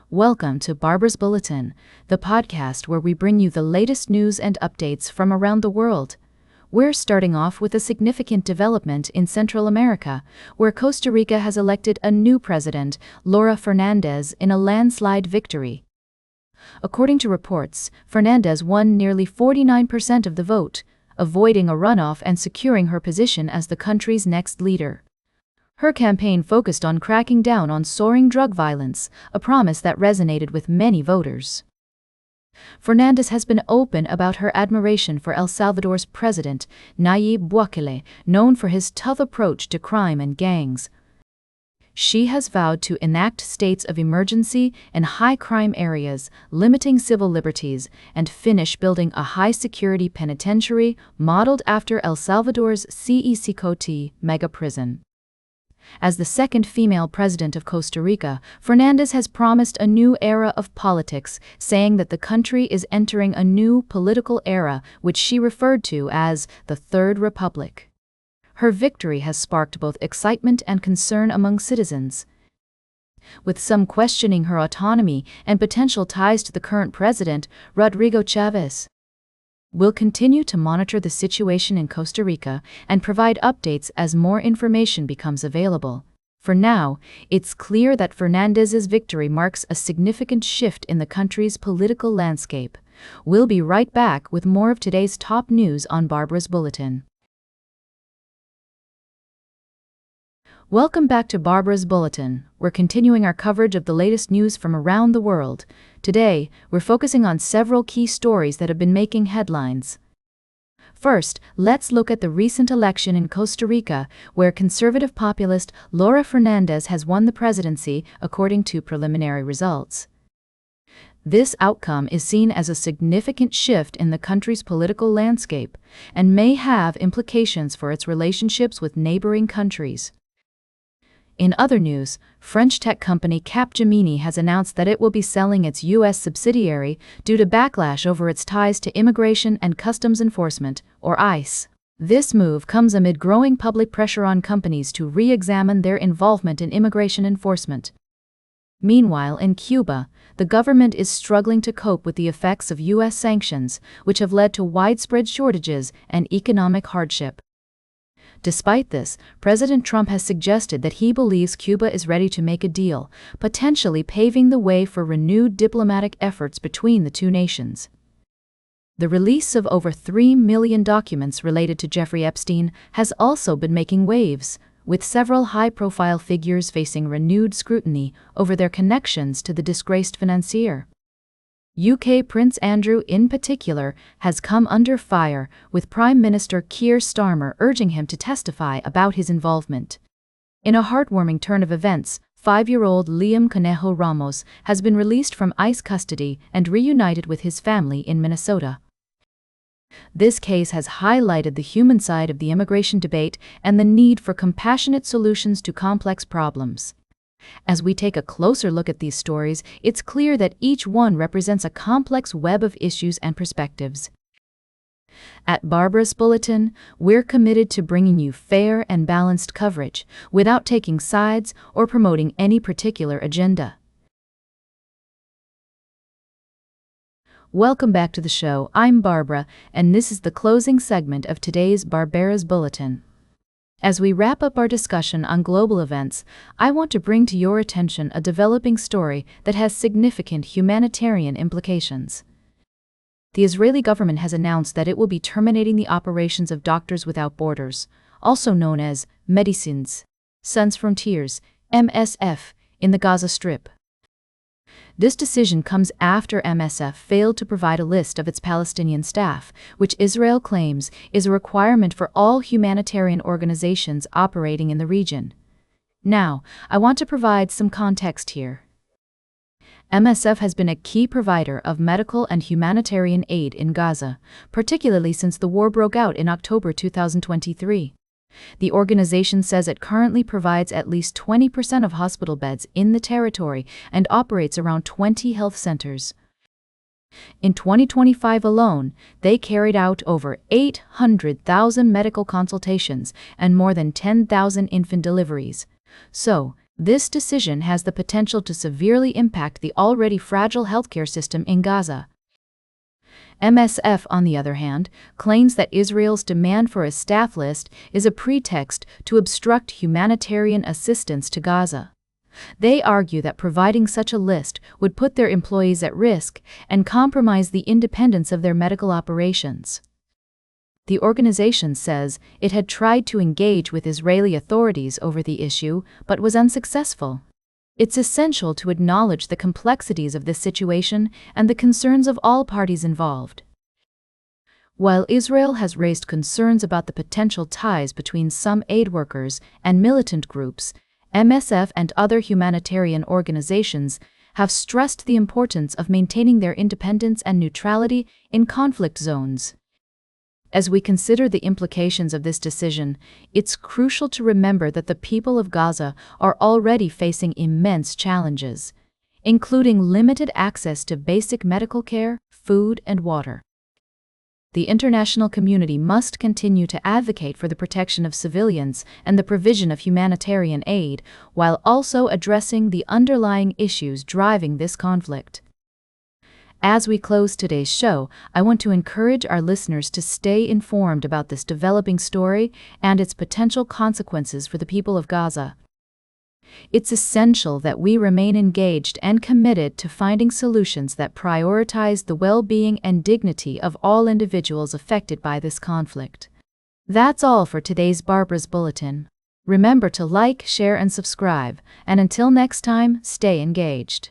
Welcome to Barbara's Bulletin, the podcast where we bring you the latest news and updates from around the world. We're starting off with a significant development in Central America, where Costa Rica has elected a new president, Laura Fernandez, in a landslide victory. According to reports, Fernandez won nearly 49% of the vote, avoiding a runoff and securing her position as the country's next leader. Her campaign focused on cracking down on soaring drug violence, a promise that resonated with many voters. Fernandez has been open about her admiration for El Salvador's president, Nayib Bukele, known for his tough approach to crime and gangs. She has vowed to enact states of emergency in high-crime areas, limiting civil liberties, and finish building a high-security penitentiary modeled after El Salvador's CECOT mega prison. As the second female president of Costa Rica, Fernandez has promised a new era of politics, saying that the country is entering a new political era, which she referred to as the Third Republic. Her victory has sparked both excitement and concern among citizens, with some questioning her autonomy and potential ties to the current president, Rodrigo Chavez. We'll continue to monitor the situation in Costa Rica and provide updates as more information becomes available. For now, it's clear that Fernandez's victory marks a significant shift in the country's political landscape. We'll be right back with more of today's top news on Barbara's Bulletin. Welcome back to Barbara's Bulletin. We're continuing our coverage of the latest news from around the world. Today, we're focusing on several key stories that have been making headlines. First, let's look at the recent election in Costa Rica, where conservative populist Laura Fernandez has won the presidency, according to preliminary results. This outcome is seen as a significant shift in the country's political landscape and may have implications for its relationships with neighboring countries. In other news, French tech company Capgemini has announced that it will be selling its U.S. subsidiary due to backlash over its ties to Immigration and Customs Enforcement, or ICE. This move comes amid growing public pressure on companies to re-examine their involvement in immigration enforcement. Meanwhile, in Cuba, the government is struggling to cope with the effects of U.S. sanctions, which have led to widespread shortages and economic hardship. Despite this, President Trump has suggested that he believes Cuba is ready to make a deal, potentially paving the way for renewed diplomatic efforts between the two nations. The release of over 3 million documents related to Jeffrey Epstein has also been making waves, with several high-profile figures facing renewed scrutiny over their connections to the disgraced financier. UK Prince Andrew, in particular, has come under fire, with Prime Minister Keir Starmer urging him to testify about his involvement. In a heartwarming turn of events, 5-year-old Liam Conejo Ramos has been released from ICE custody and reunited with his family in Minnesota. This case has highlighted the human side of the immigration debate and the need for compassionate solutions to complex problems. As we take a closer look at these stories, it's clear that each one represents a complex web of issues and perspectives. At Barbara's Bulletin, we're committed to bringing you fair and balanced coverage, without taking sides or promoting any particular agenda. Welcome back to the show. I'm Barbara, and this is the closing segment of today's Barbara's Bulletin. As we wrap up our discussion on global events, I want to bring to your attention a developing story that has significant humanitarian implications. The Israeli government has announced that it will be terminating the operations of Doctors Without Borders, also known as Médecins Sans Frontières, MSF, in the Gaza Strip. This decision comes after MSF failed to provide a list of its Palestinian staff, which Israel claims is a requirement for all humanitarian organizations operating in the region. Now, I want to provide some context here. MSF has been a key provider of medical and humanitarian aid in Gaza, particularly since the war broke out in October 2023. The organization says it currently provides at least 20% of hospital beds in the territory and operates around 20 health centers. In 2025 alone, they carried out over 800,000 medical consultations and more than 10,000 infant deliveries. So, This decision has the potential to severely impact the already fragile healthcare system in Gaza. MSF, on the other hand, claims that Israel's demand for a staff list is a pretext to obstruct humanitarian assistance to Gaza. They argue that providing such a list would put their employees at risk and compromise the independence of their medical operations. The organization says it had tried to engage with Israeli authorities over the issue but was unsuccessful. It's essential to acknowledge the complexities of this situation and the concerns of all parties involved. While Israel has raised concerns about the potential ties between some aid workers and militant groups, MSF and other humanitarian organizations have stressed the importance of maintaining their independence and neutrality in conflict zones. As we consider the implications of this decision, it's crucial to remember that the people of Gaza are already facing immense challenges, including limited access to basic medical care, food, and water. The international community must continue to advocate for the protection of civilians and the provision of humanitarian aid, while also addressing the underlying issues driving this conflict. As we close today's show, I want to encourage our listeners to stay informed about this developing story and its potential consequences for the people of Gaza. It's essential that we remain engaged and committed to finding solutions that prioritize the well-being and dignity of all individuals affected by this conflict. That's all for today's Barbara's Bulletin. Remember to like, share, and subscribe, and until next time, stay engaged.